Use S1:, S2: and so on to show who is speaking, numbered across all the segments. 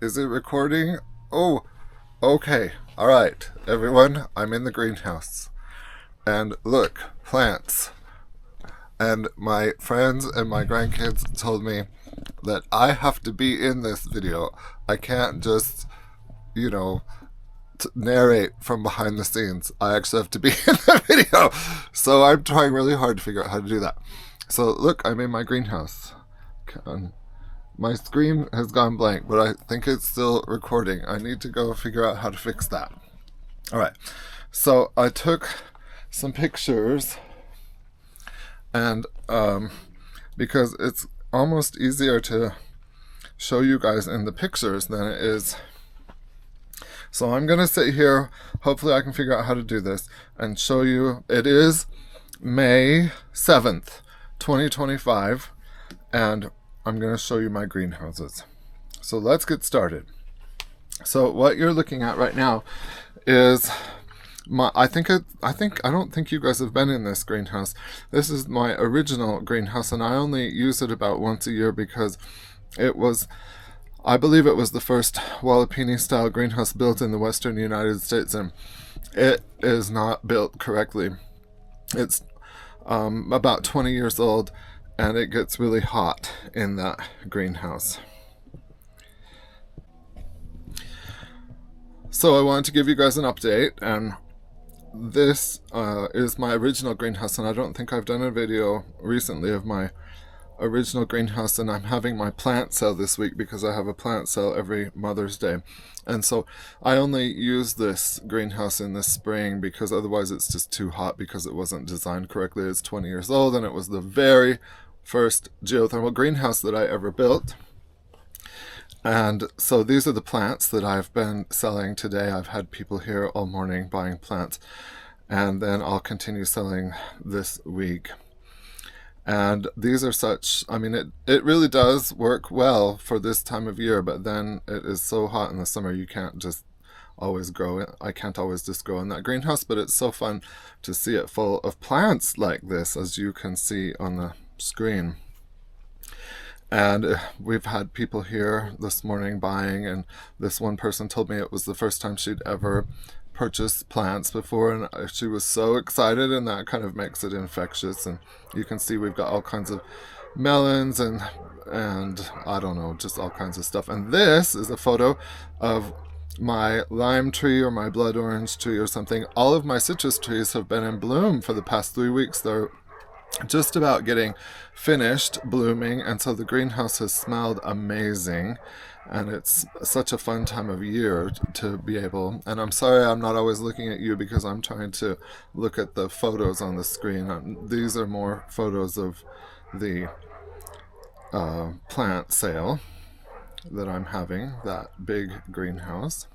S1: Is it recording? Oh, okay. All right, everyone, I'm in the greenhouse. And look, plants. And my friends and my grandkids told me that I have to be in this video. I can't just, you know, narrate from behind the scenes. I actually have to be in the video. So I'm trying really hard to figure out how to do that. So look, I'm in my greenhouse. My screen has gone blank, but I think it's still recording. I need to go figure out how to fix that. All right. So I took some pictures, and because it's almost easier to show you guys in the pictures than it is. So I'm going to sit here. Hopefully I can figure out how to do this and show you. It is May 7th, 2025, and I'm going to show you my greenhouses. So let's get started. So what you're looking at right now is I don't think you guys have been in this greenhouse. This is my original greenhouse, and I only use it about once a year because I believe it was the first Wallapini style greenhouse built in the western United States, and it is not built correctly. It's about 20 years old, and it gets really hot in that greenhouse. So I wanted to give you guys an update, and this is my original greenhouse, and I don't think I've done a video recently of my original greenhouse, and I'm having my plant sale this week because I have a plant sale every Mother's Day. And so I only use this greenhouse in the spring because otherwise it's just too hot because it wasn't designed correctly. It's 20 years old, and it was the very first geothermal greenhouse that I ever built. And so these are the plants that I've been selling today. I've had people here all morning buying plants, and then I'll continue selling this week. And these are it really does work well for this time of year, but then it is so hot in the summer you can't just always grow it. I can't always just grow in that greenhouse, but it's so fun to see it full of plants like this, as you can see on the screen. And we've had people here this morning buying, and this one person told me it was the first time she'd ever purchased plants before, and she was so excited, and that kind of makes it infectious. And you can see we've got all kinds of melons and I don't know, just all kinds of stuff. And this is a photo of my lime tree or my blood orange tree or something. All of my citrus trees have been in bloom for the past 3 weeks. They're just about getting finished blooming, and so the greenhouse has smelled amazing, and it's such a fun time of year to be able. And I'm sorry I'm not always looking at you because I'm trying to look at the photos on the screen. These are more photos of the plant sale that I'm having, that big greenhouse,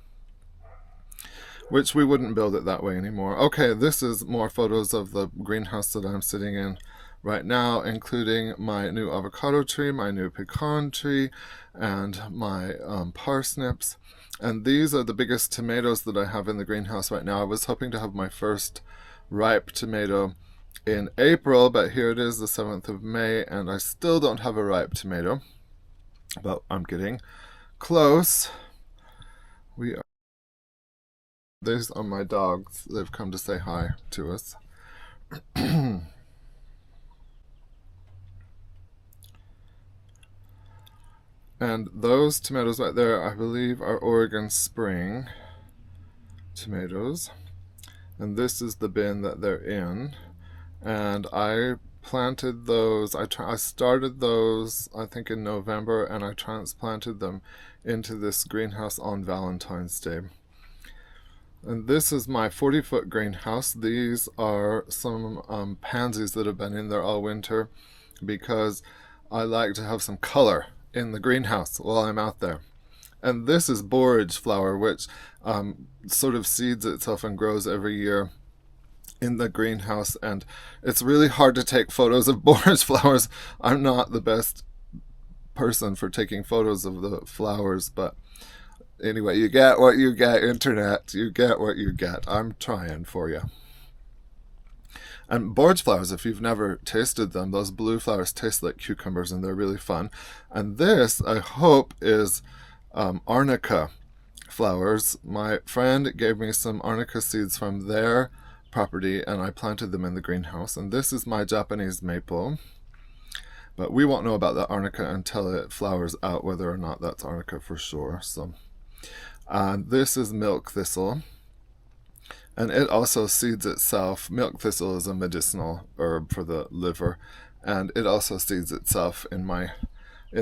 S1: which we wouldn't build it that way anymore. Okay, this is more photos of the greenhouse that I'm sitting in right now, including my new avocado tree, my new pecan tree, and my parsnips. And these are the biggest tomatoes that I have in the greenhouse right now. I was hoping to have my first ripe tomato in April, but here it is, the 7th of May, and I still don't have a ripe tomato, but I'm getting close. These are my dogs. They've come to say hi to us. And those tomatoes right there, I believe, are Oregon Spring tomatoes. And this is the bin that they're in. And I planted those. I started those, I think, in November, and I transplanted them into this greenhouse on Valentine's Day. And this is my 40-foot greenhouse. These are some pansies that have been in there all winter because I like to have some color in the greenhouse while I'm out there. And this is borage flower, which sort of seeds itself and grows every year in the greenhouse. And it's really hard to take photos of borage flowers. I'm not the best person for taking photos of the flowers, but anyway, you get what you get, internet. You get what you get. I'm trying for you. And borage flowers, if you've never tasted them, those blue flowers taste like cucumbers, and they're really fun. And this, I hope, is arnica flowers. My friend gave me some arnica seeds from their property, and I planted them in the greenhouse. And this is my Japanese maple. But we won't know about the arnica until it flowers out, whether or not that's arnica for sure. So this is milk thistle. And it also seeds itself. Milk thistle is a medicinal herb for the liver. And it also seeds itself in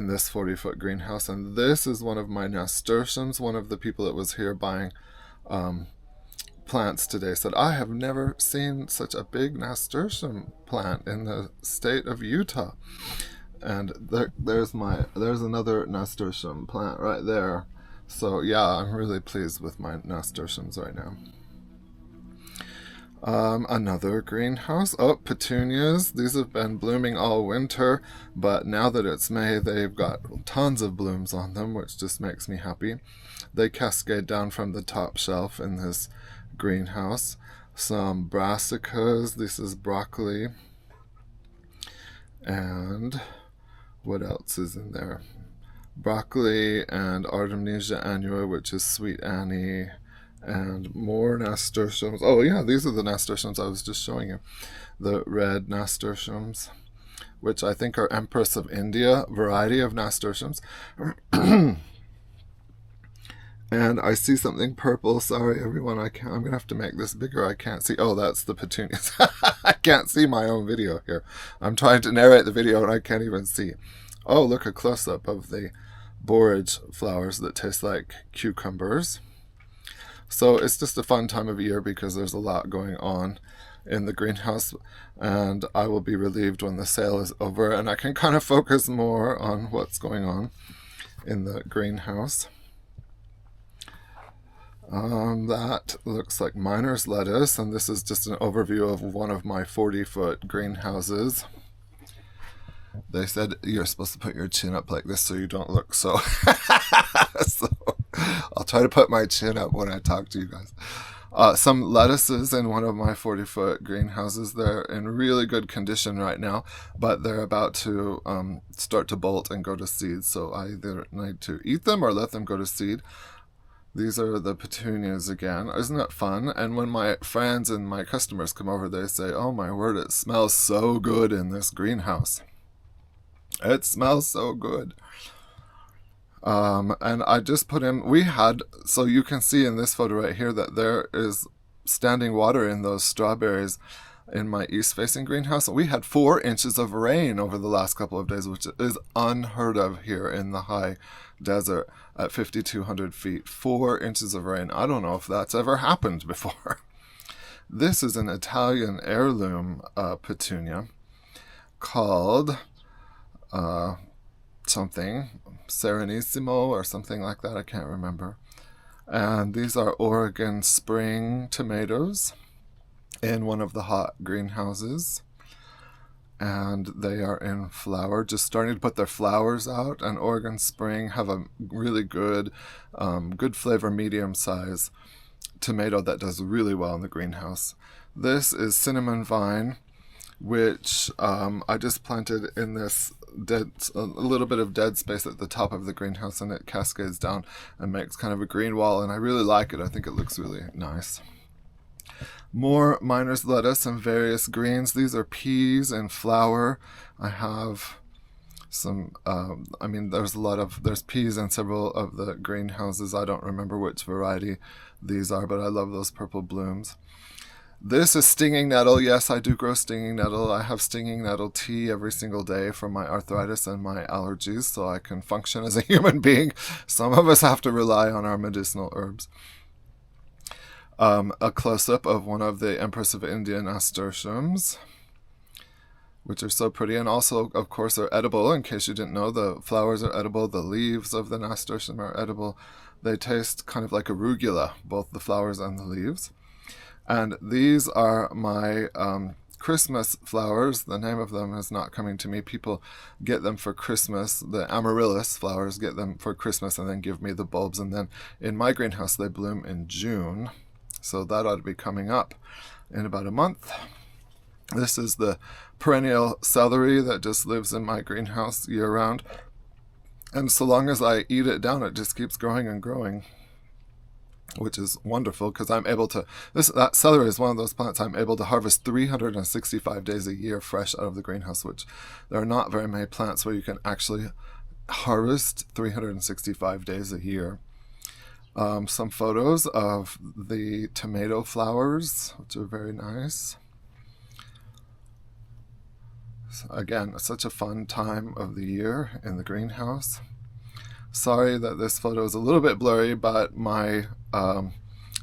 S1: this 40-foot greenhouse. And this is one of my nasturtiums. One of the people that was here buying plants today said, I have never seen such a big nasturtium plant in the state of Utah. And there's another nasturtium plant right there. So yeah, I'm really pleased with my nasturtiums right now. Another greenhouse. Oh, petunias. These have been blooming all winter, but now that it's May, they've got tons of blooms on them, which just makes me happy. They cascade down from the top shelf in this greenhouse. Some brassicas. This is broccoli. And what else is in there? Broccoli and Artemisia annua, which is sweet Annie. And more nasturtiums. Oh yeah, these are the nasturtiums I was just showing you. The red nasturtiums, which I think are Empress of India variety of nasturtiums. And I see something purple. Sorry everyone, I'm gonna have to make this bigger. I can't see. Oh, that's the petunias. I can't see my own video here. I'm trying to narrate the video and I can't even see. Oh, look, a close-up of the borage flowers that taste like cucumbers. So it's just a fun time of year because there's a lot going on in the greenhouse, and I will be relieved when the sale is over and I can kind of focus more on what's going on in the greenhouse. That looks like miner's lettuce, and this is just an overview of one of my 40-foot greenhouses. They said you're supposed to put your chin up like this so you don't look so... So I'll try to put my chin up when I talk to you guys. Some lettuces in one of my 40-foot greenhouses. They're in really good condition right now, but they're about to start to bolt and go to seed. So I either need to eat them or let them go to seed. These are the petunias again. Isn't that fun? And when my friends and my customers come over, they say, oh my word, it smells so good in this greenhouse. It smells so good. And I just put in, so you can see in this photo right here that there is standing water in those strawberries in my east-facing greenhouse. We had 4 inches of rain over the last couple of days, which is unheard of here in the high desert at 5,200 feet. 4 inches of rain. I don't know if that's ever happened before. This is an Italian heirloom petunia called something, Serenissimo or something like that. I can't remember. And these are Oregon Spring tomatoes in one of the hot greenhouses. And they are in flower, just starting to put their flowers out. And Oregon Spring have a really good, good flavor, medium size tomato that does really well in the greenhouse. This is cinnamon vine, which I just planted in this a little bit of dead space at the top of the greenhouse, and it cascades down and makes kind of a green wall, and I really like it. I think it looks really nice. More miner's lettuce and various greens. These are peas and flower. I have some, there's peas in several of the greenhouses. I don't remember which variety these are, but I love those purple blooms. This is stinging nettle. Yes, I do grow stinging nettle. I have stinging nettle tea every single day for my arthritis and my allergies, so I can function as a human being. Some of us have to rely on our medicinal herbs. A close-up of one of the Empress of India nasturtiums, which are so pretty, and also, of course, are edible. In case you didn't know, the flowers are edible. The leaves of the nasturtium are edible. They taste kind of like arugula, both the flowers and the leaves. And these are my Christmas flowers. The name of them is not coming to me. People get them for Christmas. The amaryllis flowers get them for Christmas and then give me the bulbs. And then in my greenhouse, they bloom in June. So that ought to be coming up in about a month. This is the perennial celery that just lives in my greenhouse year-round. And so long as I eat it down, it just keeps growing and growing, which is wonderful because I'm able to, that celery is one of those plants I'm able to harvest 365 days a year fresh out of the greenhouse, which there are not very many plants where you can actually harvest 365 days a year. Some photos of the tomato flowers, which are very nice. So again, such a fun time of the year in the greenhouse. Sorry that this photo is a little bit blurry, but my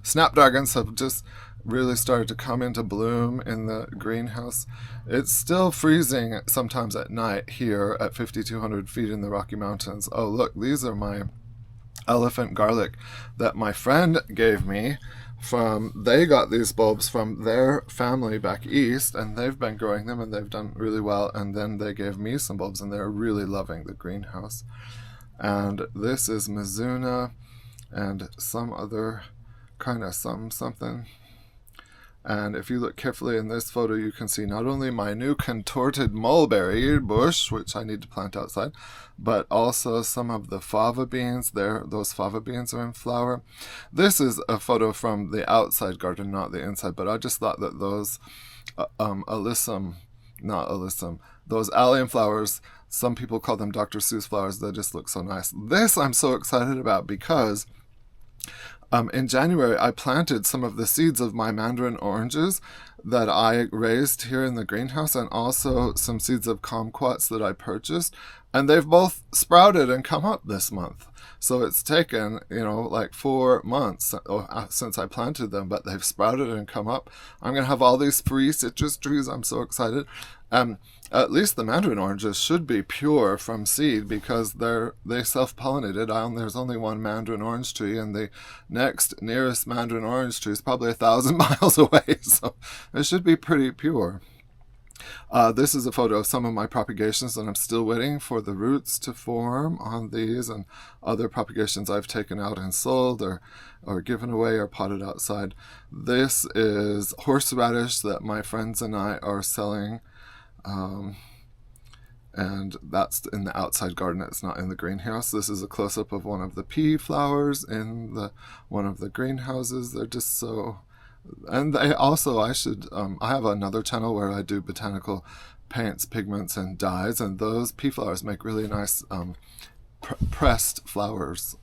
S1: snapdragons have just really started to come into bloom in the greenhouse. It's still freezing sometimes at night here at 5,200 feet in the Rocky Mountains. Oh, look, these are my elephant garlic that my friend gave me they got these bulbs from their family back east, and they've been growing them and they've done really well, and then they gave me some bulbs and they're really loving the greenhouse. And this is Mizuna and some other kind of something. And if you look carefully in this photo, you can see not only my new contorted mulberry bush, which I need to plant outside, but also some of the fava beans there. Those fava beans are in flower. This is a photo from the outside garden, not the inside, but I just thought that those those allium flowers, some people call them Dr. Seuss flowers, they just look so nice. This I'm so excited about because in January, I planted some of the seeds of my mandarin oranges that I raised here in the greenhouse, and also some seeds of kumquats that I purchased, and they've both sprouted and come up this month. So it's taken, like 4 months since I planted them, but they've sprouted and come up. I'm going to have all these free citrus trees. I'm so excited. At least the mandarin oranges should be pure from seed because they self-pollinated. There's only one mandarin orange tree, and the next nearest mandarin orange tree is probably 1,000 miles away, so it should be pretty pure. This is a photo of some of my propagations, and I'm still waiting for the roots to form on these and other propagations I've taken out and sold or given away or potted outside. This is horseradish that my friends and I are selling. And that's in the outside garden. It's not in the greenhouse. This is a close-up of one of the pea flowers in one of the greenhouses. They're just so... And I have another channel where I do botanical paints, pigments, and dyes, and those pea flowers make really nice pressed flowers.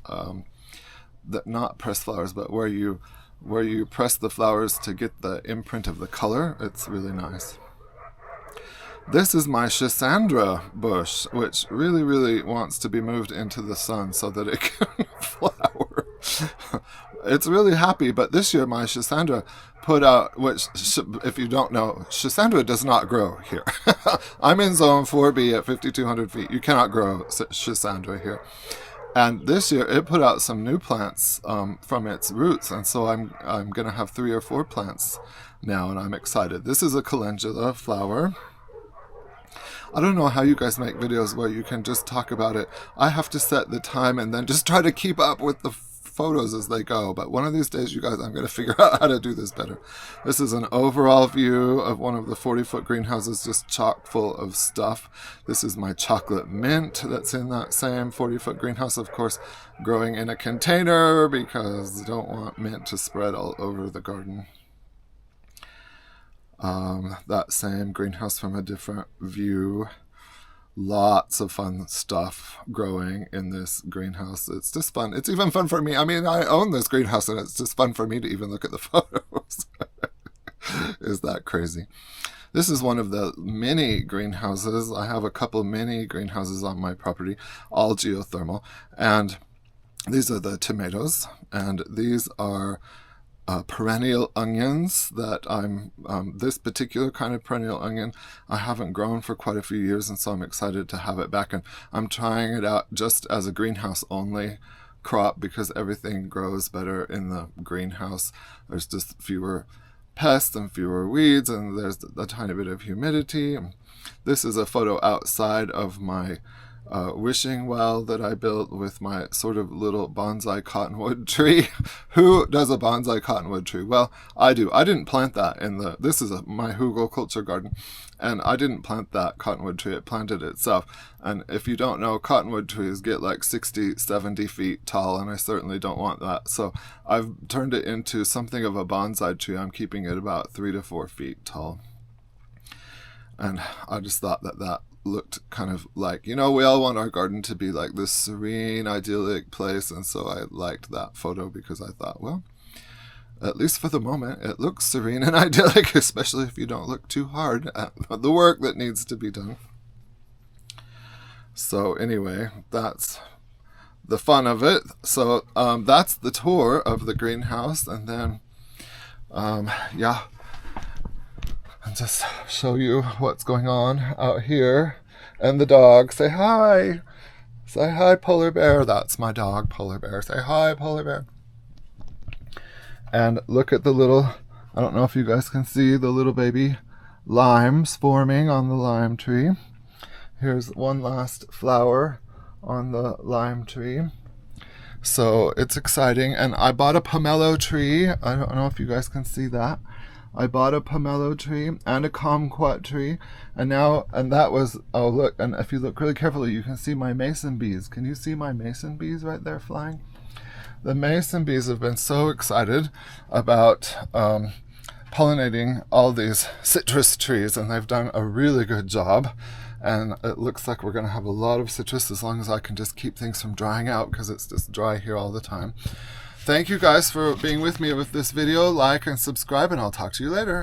S1: Not pressed flowers, but where you press the flowers to get the imprint of the color. It's really nice. This is my Schisandra bush, which really, really wants to be moved into the sun so that it can flower. It's really happy, but this year my Schisandra put out, which, if you don't know, Schisandra does not grow here. I'm in zone 4B at 5,200 feet. You cannot grow Schisandra here. And this year it put out some new plants from its roots, and so I'm going to have 3 or 4 plants now, and I'm excited. This is a calendula flower. I don't know how you guys make videos where you can just talk about it. I have to set the time and then just try to keep up with the photos as they go. But one of these days, you guys, I'm going to figure out how to do this better. This is an overall view of one of the 40-foot greenhouses, just chock full of stuff. This is my chocolate mint that's in that same 40-foot greenhouse, of course, growing in a container because I don't want mint to spread all over the garden. That same greenhouse from a different view. Lots of fun stuff growing in this greenhouse. It's just fun. It's even fun for me. I mean, I own this greenhouse, and it's just fun for me to even look at the photos. Is that crazy? This is one of the mini greenhouses. I have a couple mini greenhouses on my property, all geothermal. And these are the tomatoes, and these are perennial onions that this particular kind of perennial onion I haven't grown for quite a few years, and so I'm excited to have it back, and I'm trying it out just as a greenhouse only crop because everything grows better in the greenhouse. There's just fewer pests and fewer weeds, and there's a tiny bit of humidity. This is a photo outside of my wishing well that I built with my sort of little bonsai cottonwood tree. Who does a bonsai cottonwood tree? Well, I do. I didn't plant that this is my Hugel culture garden, and I didn't plant that cottonwood tree. It planted itself. And if you don't know, cottonwood trees get like 60, 70 feet tall, and I certainly don't want that. So I've turned it into something of a bonsai tree. I'm keeping it about 3 to 4 feet tall. And I just thought that looked kind of like, we all want our garden to be like this serene, idyllic place. And so I liked that photo because I thought, well, at least for the moment, it looks serene and idyllic, especially if you don't look too hard at the work that needs to be done. So anyway, that's the fun of it. So that's the tour of the greenhouse. And then, yeah, and just show you what's going on out here. And the dog. Say hi. Say hi, Polar Bear. That's my dog, Polar Bear. Say hi, Polar Bear. And look at the little, I don't know if you guys can see the little baby limes forming on the lime tree. Here's one last flower on the lime tree. So it's exciting. And I bought a pomelo tree. I don't know if you guys can see that. I bought a pomelo tree and a kumquat tree, and that was, oh look, and if you look really carefully, you can see my mason bees. Can you see my mason bees right there flying? The mason bees have been so excited about pollinating all these citrus trees, and they've done a really good job. And it looks like we're going to have a lot of citrus as long as I can just keep things from drying out, because it's just dry here all the time. Thank you guys for being with me with this video. Like and subscribe, and I'll talk to you later.